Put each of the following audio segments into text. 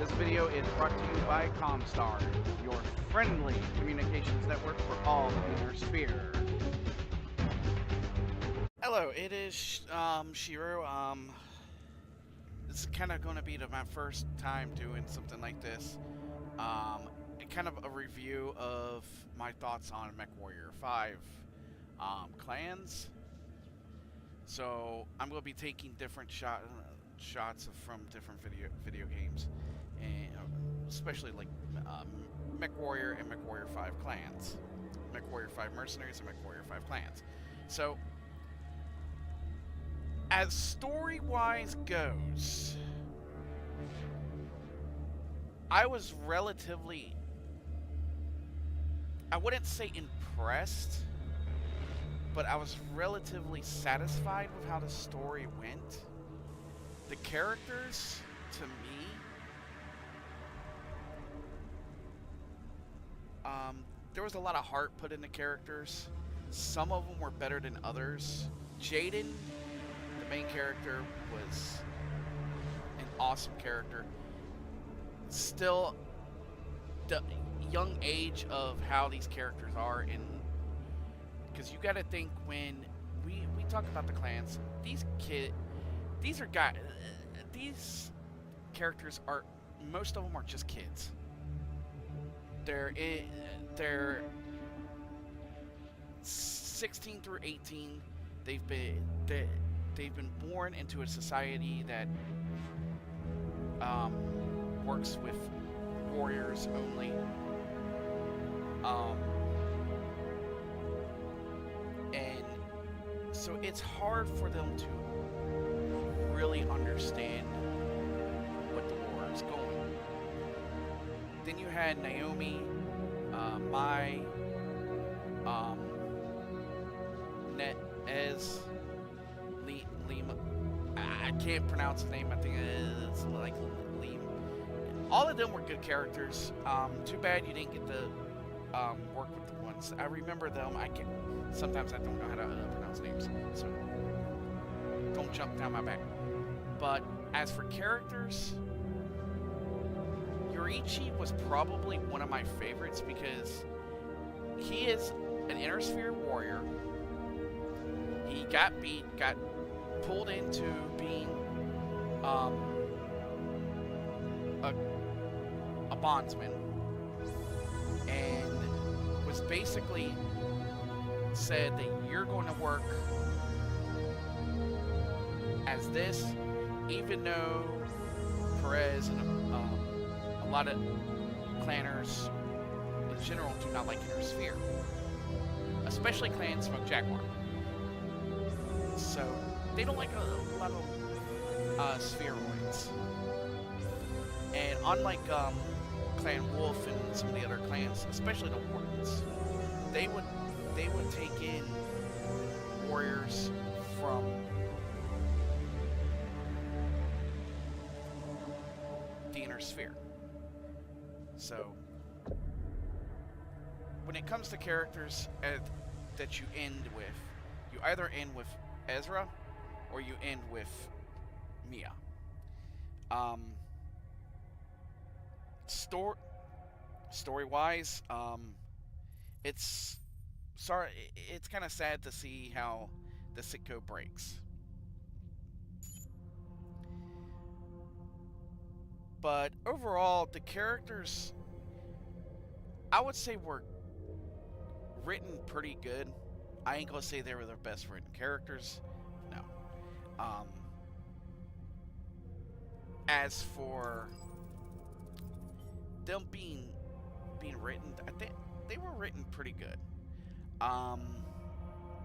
This video is brought to you by Comstar, your friendly communications network for all in your sphere. Hello, it is Shiro. This is kind of going to be my first time doing something like this. Kind of a review of my thoughts on Mechwarrior 5 clans. So I'm going to be taking different shots from different video games, and especially like Mechwarrior and Mechwarrior 5 clans, Mechwarrior 5 mercenaries and Mechwarrior 5 clans. So as story-wise goes, I was relatively, I wouldn't say impressed, but I was relatively satisfied with how the story went. The characters, to me, there was a lot of heart put into characters. Some of them were better than others. Jaden, the main character, was an awesome character. Still, the young age of how these characters are, because you got to think when we talk about the clans, these characters are, most of them are just kids. They're 16 through 18. They've been born into a society that works with warriors only. And so it's hard for them to really understand what the war is going. Then you had Naomi, Mai, Lima. I can't pronounce his name. I think it's like Lima. All of them were good characters. Too bad you didn't get to work with the ones. I remember them. Sometimes I don't know how to pronounce names, so don't jump down my back. But as for characters, Yoriichi was probably one of my favorites because he is an inner sphere warrior. He got pulled into being a bondsman, and was basically said that you're going to work as this, even though Perez and a lot of clanners in general do not like inner sphere, especially clans Smoke Jaguar. So they don't like a lot of spheroids. And unlike Clan Wolf and some of the other clans, especially the Wardens, they would take in warriors from the inner sphere. So when it comes to characters that you end with, you either end with Ezra or you end with Mia. Story-wise, it's kind of sad to see how the sitcom breaks. But overall, the characters, I would say, were written pretty good. I ain't gonna say they were the best written characters. No. As for them being written, I think they were written pretty good.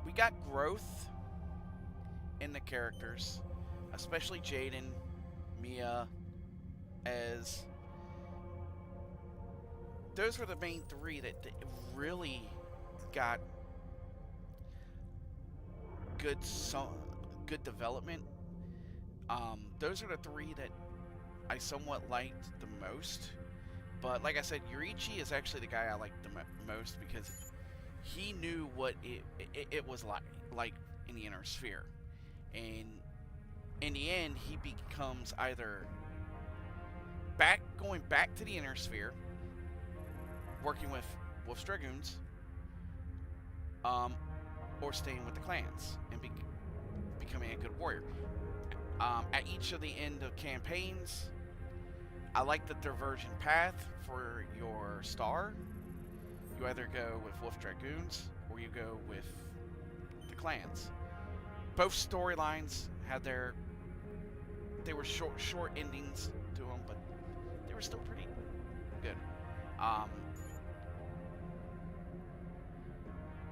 We got growth in the characters, especially Jaden, Mia, Ez. Those were the main three that really got good development. Those are the three that I somewhat liked the most. But like I said, Yoriichi is actually the guy I liked the most because he knew what it was like in the inner sphere. And in the end, he becomes either going back to the Inner Sphere, working with Wolf's Dragoons, or staying with the clans and becoming a good warrior. At each of the end of campaigns, I like the diversion path for your star. You either go with Wolf Dragoons or you go with the clans. Both storylines had they were short endings to them, but they were still pretty good.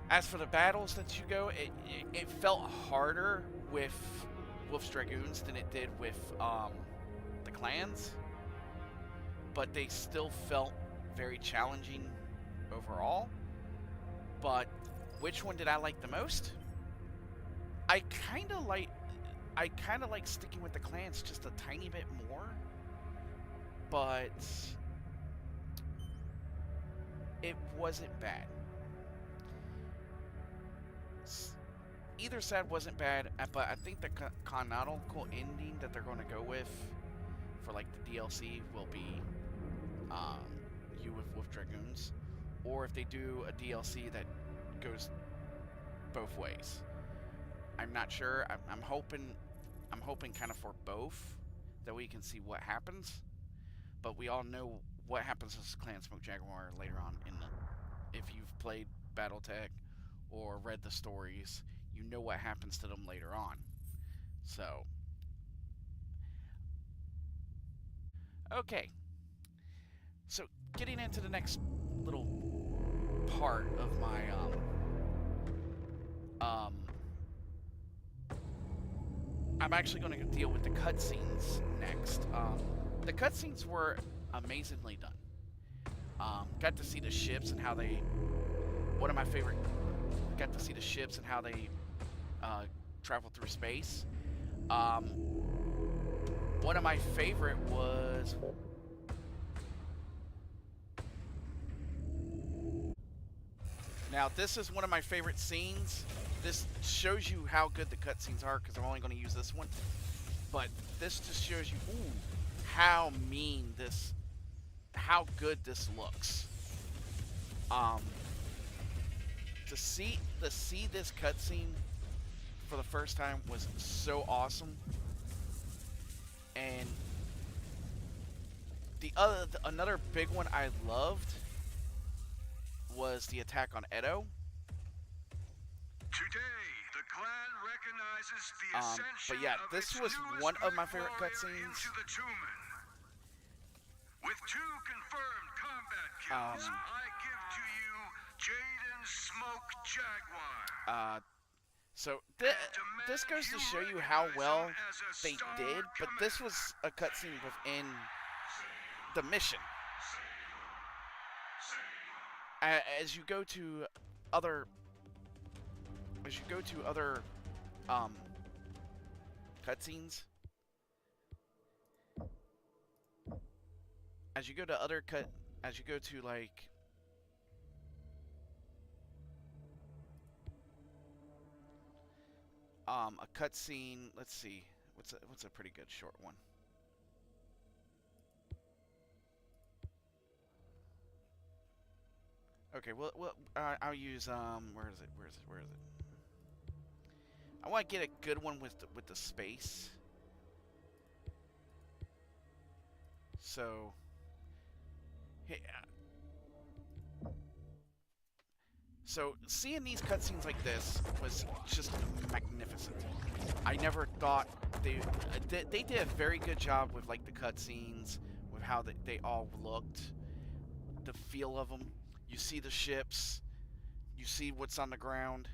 As for the battles that you go, it felt harder with Wolf's Dragoons than it did with the clans, but they still felt very challenging overall. But which one did I like the most? I kind of like sticking with the clans just a tiny bit more, but it wasn't bad. Either side wasn't bad, but I think the canonical ending that they're going to go with for like the DLC will be you with Wolf Dragoons, or if they do a DLC that goes both ways. I'm not sure. I'm hoping kind of for both, that we can see what happens. But we all know what happens with Clan Smoke Jaguar later on in the. If you've played BattleTech or read the stories, you know what happens to them later on. So, okay. So, getting into the next little part of my I'm actually going to deal with the cutscenes next. The cutscenes were amazingly done. Got to see the ships and how they. One of my favorite. Got to see the ships and how they travel through space. One of my favorite was. Now, this is one of my favorite scenes. This shows you how good the cutscenes are, because I'm only going to use this one. But this just shows you, how good this looks. To see this cutscene for the first time was so awesome. And another big one I loved was the attack on Edo. Today, the clan recognizes the ascension but yeah, of this its was newest one of my favorite Mechwarrior cutscenes. into the Tumen. With 2 confirmed combat kills, I give to you Jaden Smoke Jaguar. So this goes to show you how well they did, but this was a cutscene within the mission. As you go to other cutscenes, as you go to like a cutscene. Let's see, what's a pretty good short one. Okay, well, I'll use where is it? I want to get a good one with the space. So, hey, so seeing these cutscenes like this was just magnificent. I never thought they did a very good job with like the cutscenes, with how they all looked, the feel of them. You see the ships, you see what's on the ground.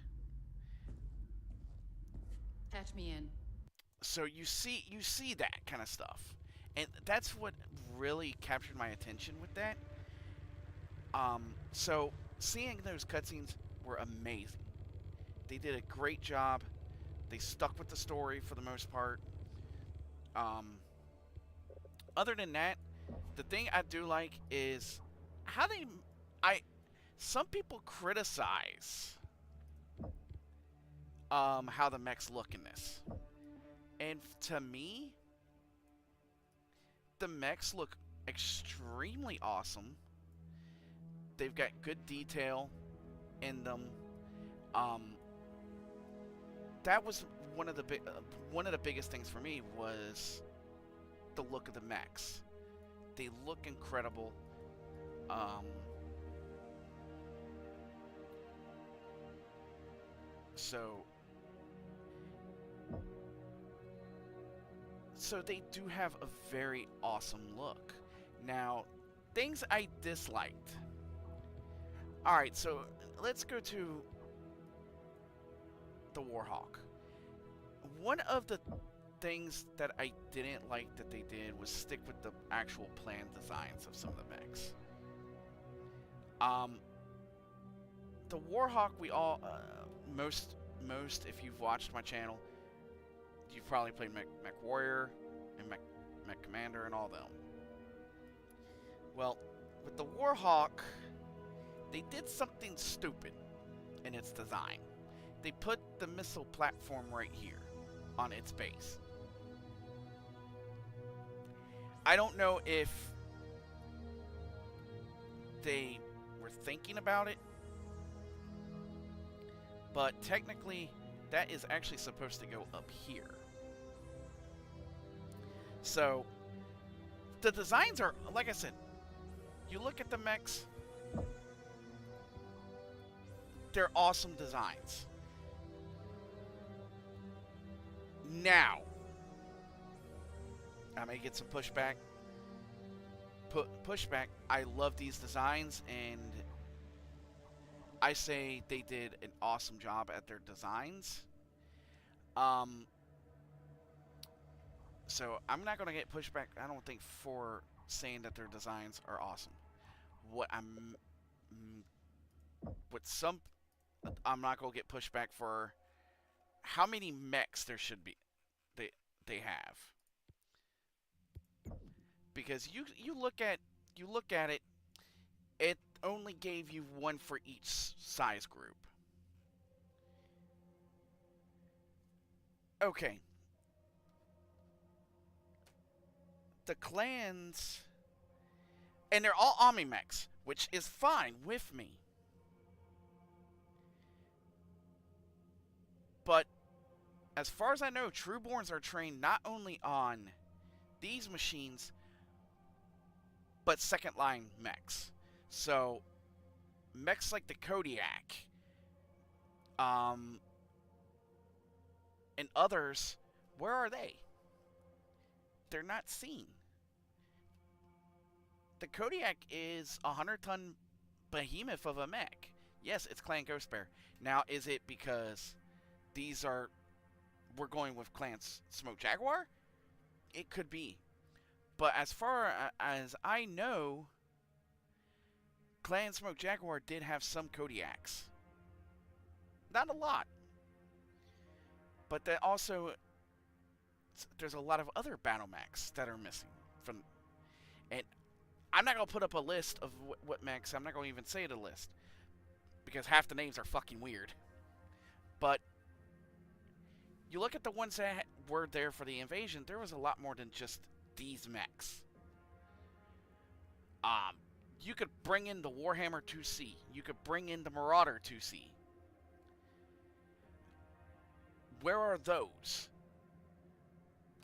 Patch me in. So you see that kind of stuff, and that's what really captured my attention with that. So seeing those cutscenes were amazing. They did a great job. They stuck with the story for the most part. Other than that, the thing I do like is how some people criticize how the mechs look in this. And to me, the mechs look extremely awesome. They've got good detail in them. Um, that was one of the biggest things for me was the look of the mechs. They look incredible. Um, so so they do have a very awesome look. Now, things I disliked. All right, so let's go to the Warhawk. One of the things that I didn't like that they did was stick with the actual plan designs of some of the mechs. The Warhawk, we all most if you've watched my channel, you've probably played Mechwarrior and Mech Commander and all them. Well, with the Warhawk, they did something stupid in its design. They put the missile platform right here on its base. I don't know if they were thinking about it, but technically that is actually supposed to go up here. So the designs are, like I said, you look at the mechs, they're awesome designs. Now, I may get some pushback. Pushback. I love these designs, and I say they did an awesome job at their designs. So I'm not gonna get pushback, I don't think, for saying that their designs are awesome. What I'm not gonna get pushback for how many mechs there should be. They have, because you look at it, it only gave you one for each size group. Okay. The clans, and they're all Omni mechs, which is fine with me. But as far as I know, Trueborns are trained not only on these machines, but second line mechs. So mechs like the Kodiak, and others, where are they? They're not seen. The Kodiak is a 100-ton behemoth of a mech. Yes, it's Clan Ghost Bear. Now, is it because we're going with Clan Smoke Jaguar? It could be. But as far as I know, Clan Smoke Jaguar did have some Kodiaks. Not a lot. But that also, there's a lot of other battle mechs that are missing from, and I'm not going to put up a list of what mechs. I'm not going to even say the list, because half the names are fucking weird. But you look at the ones that were there for the invasion, there was a lot more than just these mechs. You could bring in the Warhammer 2C. You could bring in the Marauder 2C. Where are those?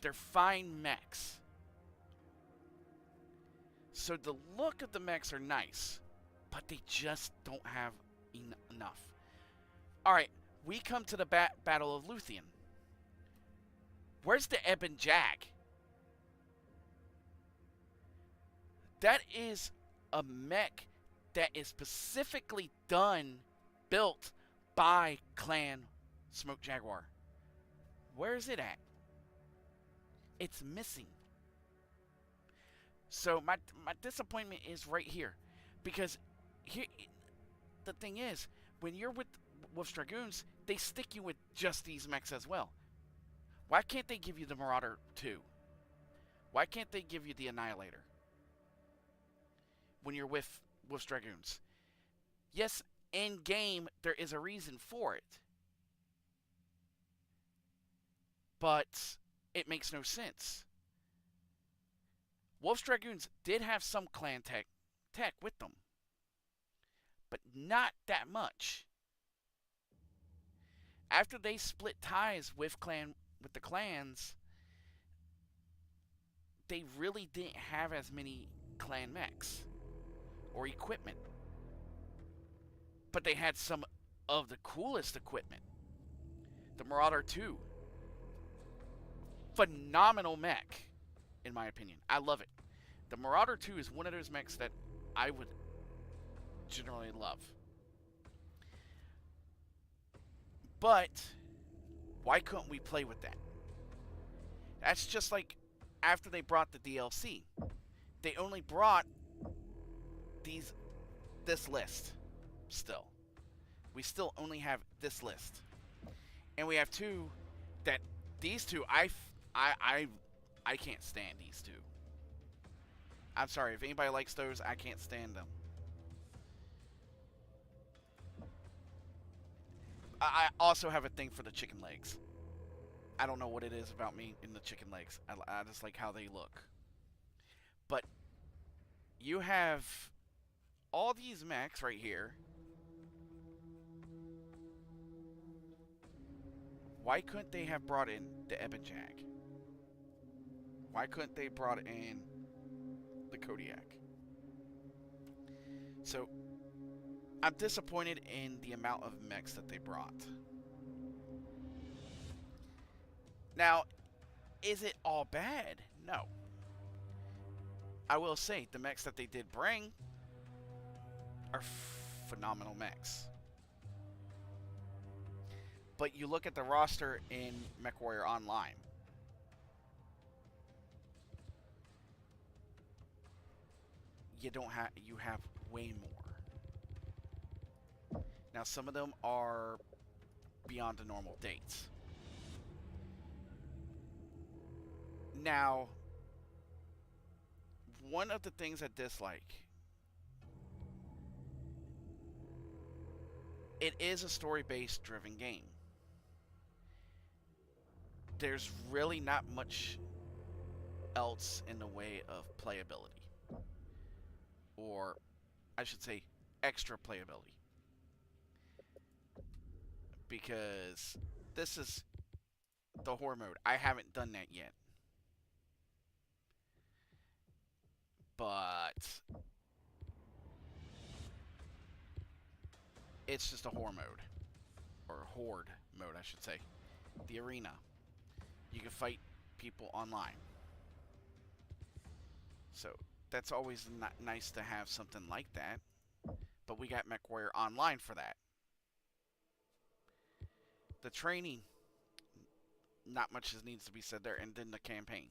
They're fine mechs. So the look of the mechs are nice, but they just don't have enough. Alright, we come to the Battle of Luthien. Where's the Ebon Jag? That is a mech that is specifically built by Clan Smoke Jaguar. Where is it at? It's missing. So my disappointment is right here, because here the thing is, when you're with Wolf's Dragoons, they stick you with just these mechs as well. Why can't they give you the Marauder 2? Why can't they give you the Annihilator when you're with Wolf's Dragoons? Yes, in game there is a reason for it, but it makes no sense. Wolf's Dragoons did have some clan tech with them, but not that much. After they split ties with the clans, they really didn't have as many clan mechs or equipment. But they had some of the coolest equipment. The Marauder 2. Phenomenal mech, in my opinion. I love it. The Marauder 2 is one of those mechs that I would generally love. But why couldn't we play with that? That's just like after they brought the DLC. They only brought this list still. We still only have this list. And we have two that these two I can't stand these two. I'm sorry if anybody likes those, I can't stand them. I also have a thing for the chicken legs. I don't know what it is about me in the chicken legs. I just like how they look. But you have all these mechs right here. Why couldn't they have brought in the Ebon Jag? Why couldn't they brought in the Kodiak? So I'm disappointed in the amount of mechs that they brought. Now, is it all bad? No. I will say, the mechs that they did bring are phenomenal mechs. But you look at the roster in Mechwarrior Online. You have way more. Now, some of them are beyond the normal dates. Now, one of the things I dislike, it is a story-based driven game. There's really not much else in the way of playability. Or, I should say, extra playability. Because this is the horror mode. I haven't done that yet. But it's just a horror mode. Or horde mode, I should say. The arena. You can fight people online. So, that's always nice to have something like that. But we got Mechwarrior Online for that. The training, not much needs to be said there. And then the campaign.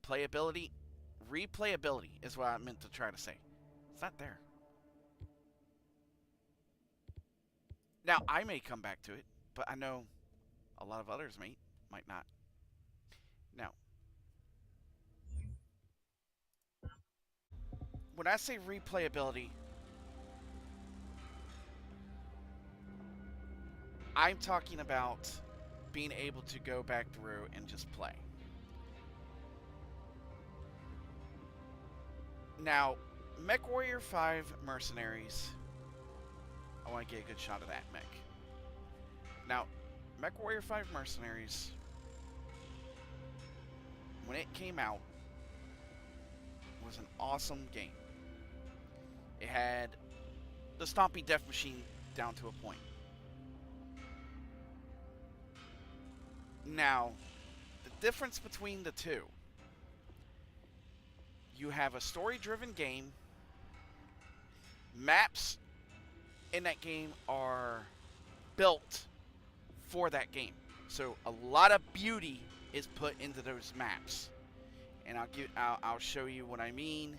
Playability, replayability is what I meant to try to say. It's not there. Now, I may come back to it, but I know a lot of others might not. Now, when I say replayability, I'm talking about being able to go back through and just play. Now, Mechwarrior 5 Mercenaries, I want to get a good shot of that mech. Now, Mechwarrior 5 Mercenaries, when it came out, was an awesome game. It had the Stompy Death Machine down to a point. Now, the difference between the two, you have a story-driven game. Maps in that game are built for that game. So a lot of beauty is put into those maps. And I'll show you what I mean.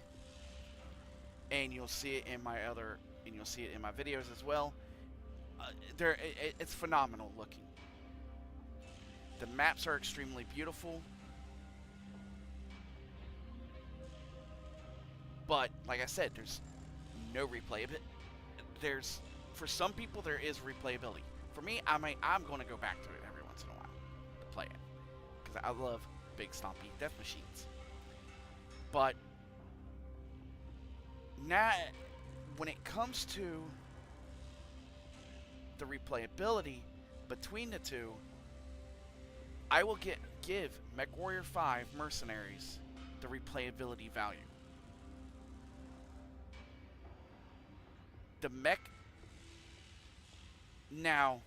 And you'll see it in my videos as well. It's phenomenal looking. The maps are extremely beautiful. But like I said, there's no replayability. For some people there is replayability. For me, I'm going to go back to it every once in a while to play it, because I love big stompy death machines. But now, when it comes to the replayability between the two, I will give Mechwarrior 5 Mercenaries the replayability value. The mech... Now,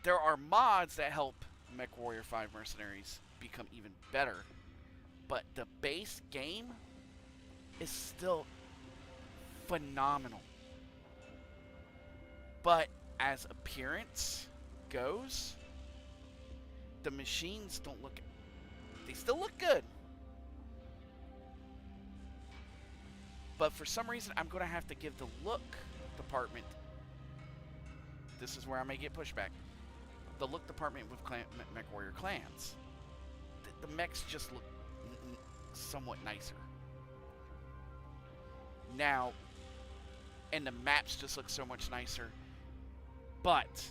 there are mods that help Mechwarrior 5 Mercenaries become even better, but the base game is still phenomenal. But as appearance goes, the machines don't look... They still look good. But for some reason, I'm going to have to give the look department... This is where I may get pushback. The look department with Mechwarrior clans. The mechs just look somewhat nicer. Now, and the maps just look so much nicer. But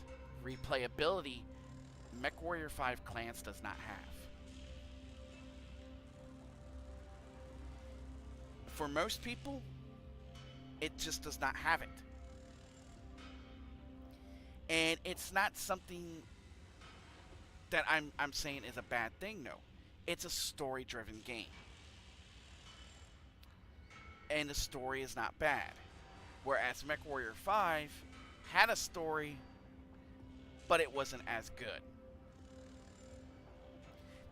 replayability, Mechwarrior 5 clans does not have. For most people, it just does not have it. And it's not something that I'm saying is a bad thing, no. It's a story-driven game. And the story is not bad. Whereas Mechwarrior 5 had a story, but it wasn't as good.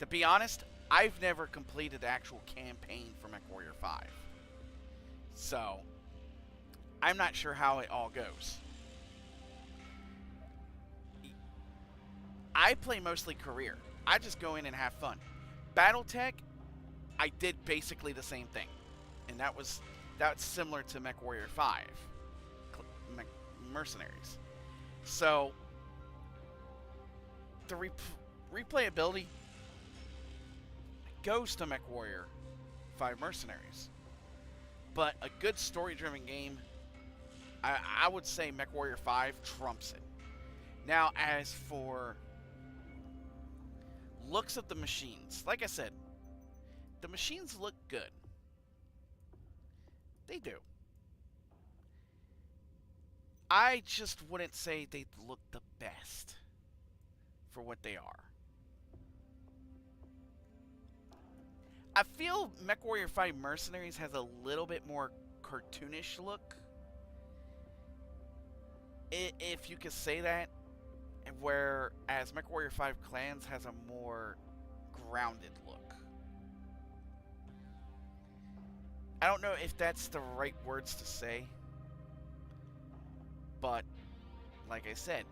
To be honest, I've never completed the actual campaign for Mechwarrior 5. So, I'm not sure how it all goes. I play mostly career. I just go in and have fun. Battletech, I did basically the same thing. And that's similar to Mechwarrior 5. Mercenaries. So, the replayability goes to Mechwarrior 5 Mercenaries. But a good story-driven game, I would say Mechwarrior 5 trumps it. Now, as for looks of the machines, like I said, the machines look good. They do. I just wouldn't say they look the best for what they are. I feel Mechwarrior 5 Mercenaries has a little bit more cartoonish look, if you could say that, whereas Mechwarrior 5 Clans has a more grounded look. I don't know if that's the right words to say, but like I said,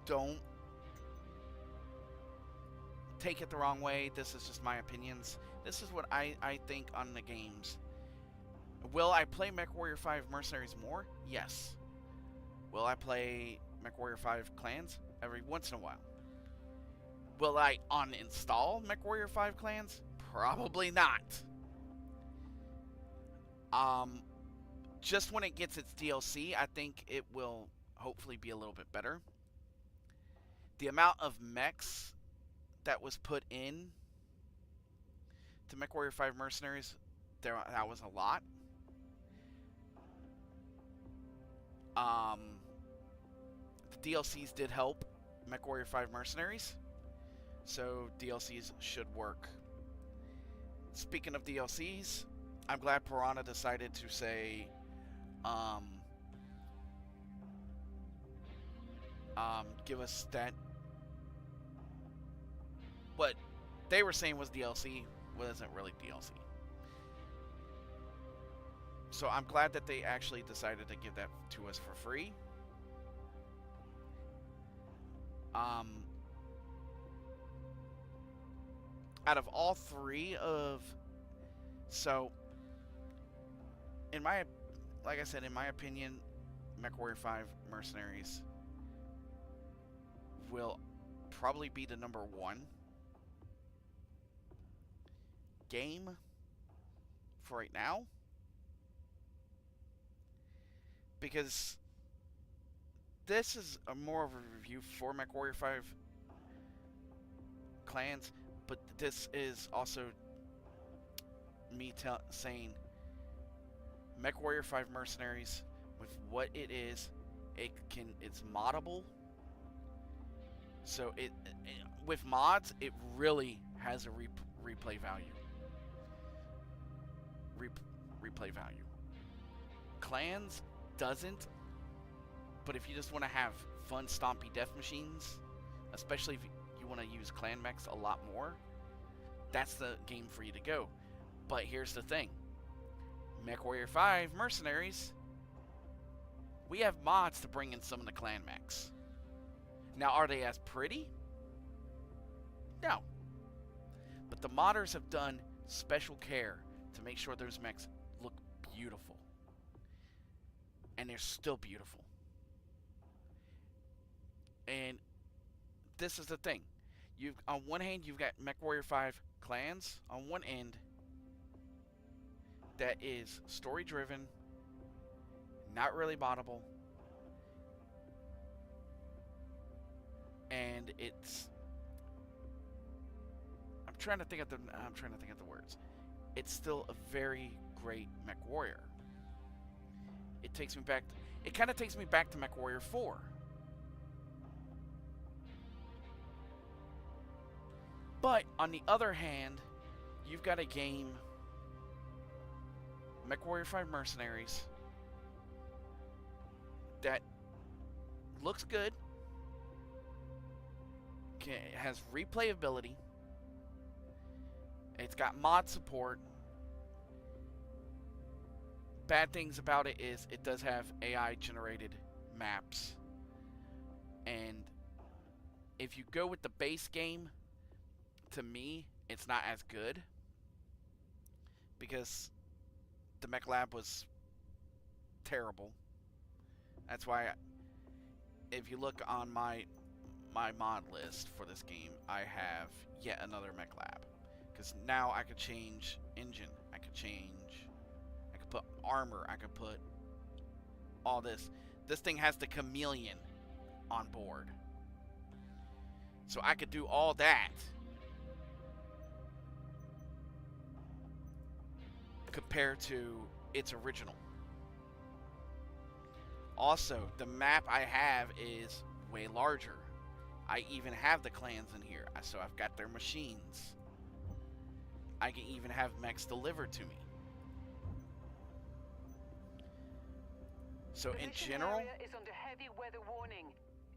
don't take it the wrong way. This is just my opinions. This is what I think on the games. Will I play Mechwarrior 5 Mercenaries more? Yes. Will I play Mechwarrior 5 Clans every once in a while? Will I uninstall Mechwarrior 5 Clans? Probably not. Just when it gets its DLC, I think it will hopefully be a little bit better. The amount of mechs that was put in to Mechwarrior 5 Mercenaries, that was a lot. The DLCs did help Mechwarrior 5 Mercenaries, so DLCs should work. Speaking of DLCs, I'm glad Piranha decided to say, give us that. What they were saying was DLC wasn't really DLC. So I'm glad that they actually decided to give that to us for free. Out of all three of... So, like I said, in my opinion, Mechwarrior 5 Mercenaries will probably be the number one game for right now. Because this is more of a review for Mechwarrior 5 Clans, But this is also me saying Mechwarrior 5 Mercenaries, with what it is, it's moddable. So with mods, it really has a replay value. Replay value. Clans doesn't, but if you just want to have fun stompy death machines, especially if you want to use clan mechs a lot more, that's the game for you to go. But here's the thing. Mechwarrior 5 Mercenaries, we have mods to bring in some of the clan mechs. Now, are they as pretty? No. But the modders have done special care to make sure those mechs look beautiful. And they're still beautiful. And this is the thing. On one hand, you've got Mechwarrior 5 clans on one end that is story driven, not really moddable, and I'm trying to think of the words. It's still a very great Mechwarrior. It kind of takes me back to Mechwarrior 4. But on the other hand, you've got a game, Mechwarrior 5 Mercenaries, that looks good, has replayability, it's got mod support. Bad things about it is it does have AI generated maps, and if you go with the base game, to me, it's not as good, because the Mech Lab was terrible. That's why, if you look on my mod list for this game, I have yet another Mech Lab. Because now I could change engine, I could put armor, I could put all this. This thing has the chameleon on board. So I could do all that compared to its original. Also, the map I have is way larger. I even have the clans in here, so I've got their machines. I can even have mechs delivered to me. So in general, area is under heavy weather warning.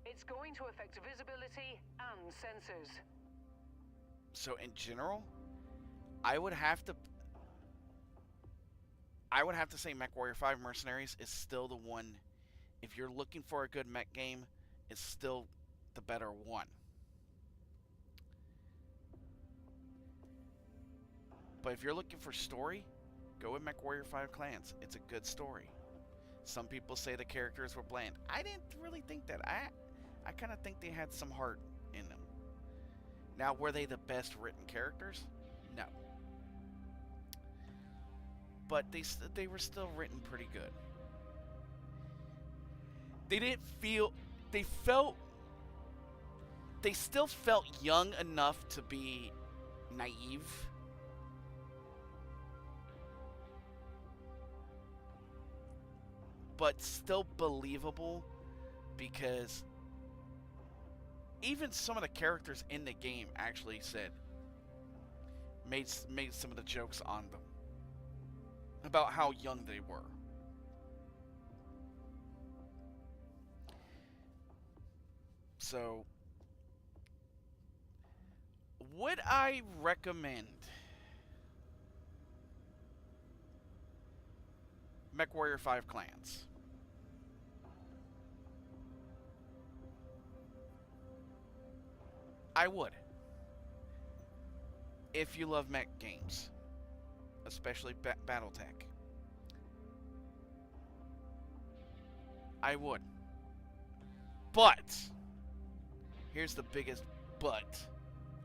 It's going to affect visibility and sensors. So in general, I would have to say Mechwarrior 5 Mercenaries is still the one. If you're looking for a good mech game, it's still the better one. But if you're looking for story, go with Mechwarrior 5 Clans. It's a good story. Some people say the characters were bland. I didn't really think that. I kind of think they had some heart in them. Now, were they the best written characters? No. But they were still written pretty good. They still felt young enough to be naive. But still believable, because even some of the characters in the game actually made some of the jokes on them about how young they were. So, would I recommend Mechwarrior 5 Clans? I would. If you love mech games, especially Battletech. I would. But here's the biggest but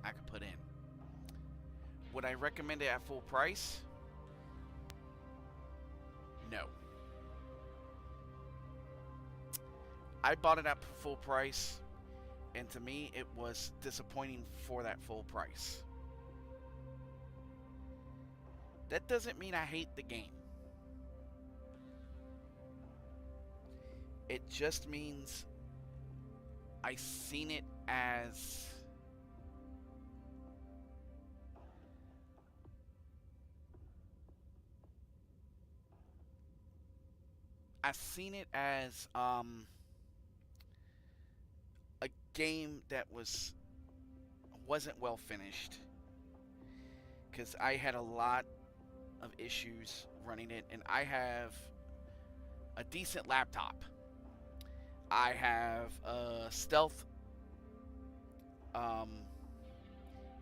I could put in. Would I recommend it at full price? No. I bought it at full price, and to me it was disappointing for that full price. That doesn't mean I hate the game. It just means I seen it as a game that wasn't well finished, because I had a lot of issues running it, and I have a decent laptop. I have a stealth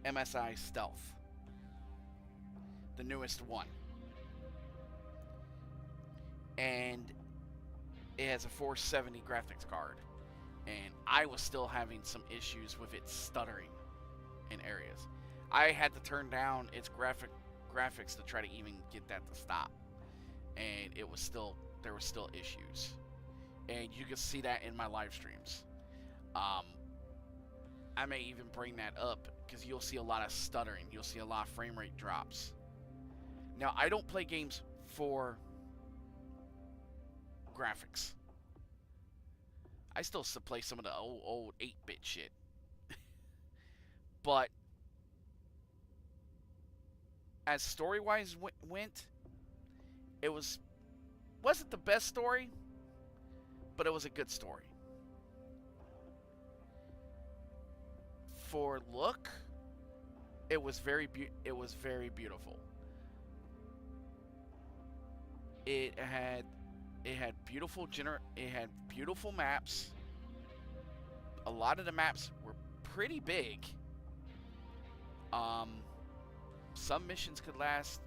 MSI Stealth, the newest one, and it has a 470 graphics card, and I was still having some issues with it stuttering in areas. I had to turn down its graphics to try to even get that to stop, and there were still issues, and you can see that in my live streams. I may even bring that up because you'll see a lot of stuttering. You'll see a lot of frame rate drops. Now, I don't play games for graphics. I still play some of the old 8-bit shit. But as story-wise went, it wasn't the best story, but it was a good story. For look, it was very beautiful. It had beautiful maps. A lot of the maps were pretty big. Some missions could last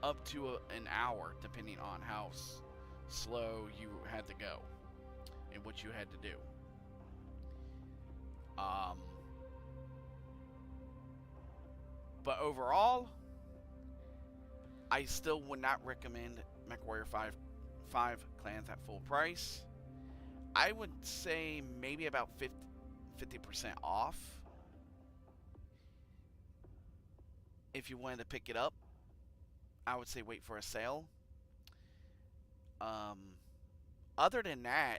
up to an hour, depending on how slow you had to go and what you had to do. But overall, I still would not recommend Mechwarrior 5 Clans at full price. I would say maybe about 50% off if you wanted to pick it up. I would say wait for a sale. Other than that,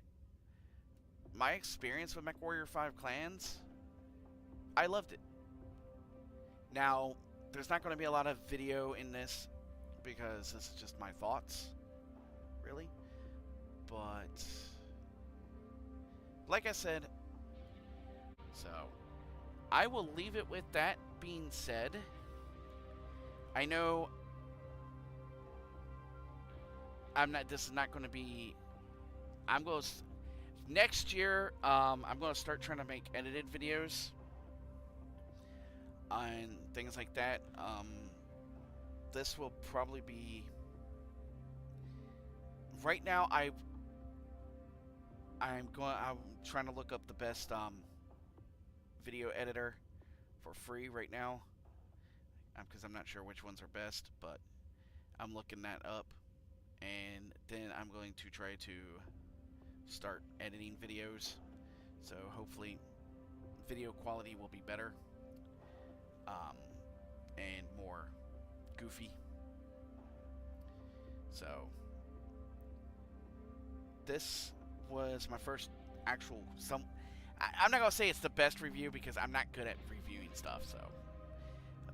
my experience with Mechwarrior 5 Clans, I loved it. Now, there's not going to be a lot of video in this because this is just my thoughts, really. But like I said, so I will leave it with that being said. I know this is not going to be, next year, I'm going to start trying to make edited videos and things like that. This will probably be, right now I'm trying to look up the best video editor for free right now, because I'm not sure which ones are best, but I'm looking that up, and then I'm going to try to start editing videos, so hopefully video quality will be better, and more goofy. So this was my first actual I'm not gonna say it's the best review because I'm not good at reviewing stuff, so,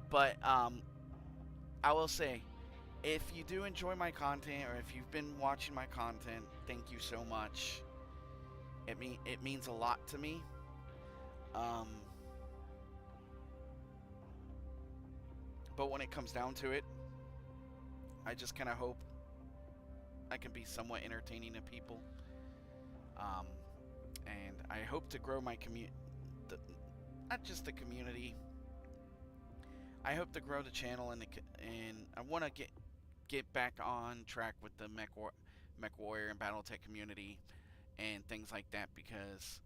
but I will say, if you do enjoy my content, or if you've been watching my content, thank you so much. It means a lot to me. But when it comes down to it, I just kind of hope I can be somewhat entertaining to people. And I hope to grow my community, not just the community. I hope to grow the channel, and I want to get back on track with the Mechwarrior and BattleTech community and things like that, because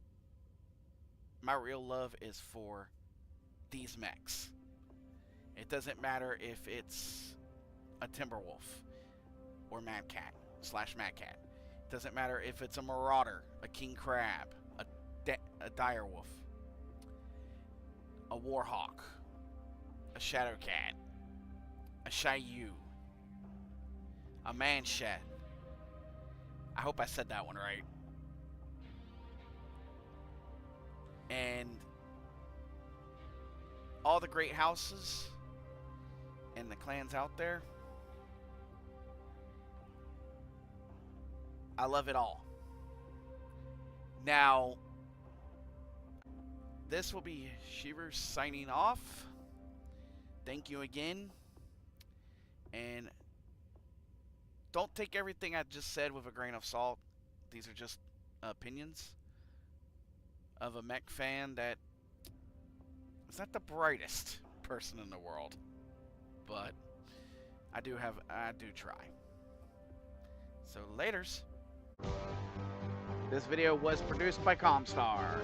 my real love is for these mechs. It doesn't matter if it's a Timberwolf or Madcat / Madcat. It doesn't matter if it's a Marauder, a King Crab, a Direwolf, a Warhawk, a Shadowcat, a Shayu, a Manchat. I hope I said that one right. And all the great houses and the clans out there. I love it all. Now, this will be Shiver signing off. Thank you again. And don't take everything I just said with a grain of salt. These are just opinions of a mech fan that is not the brightest person in the world. But I do try. So laters. This video was produced by Comstar.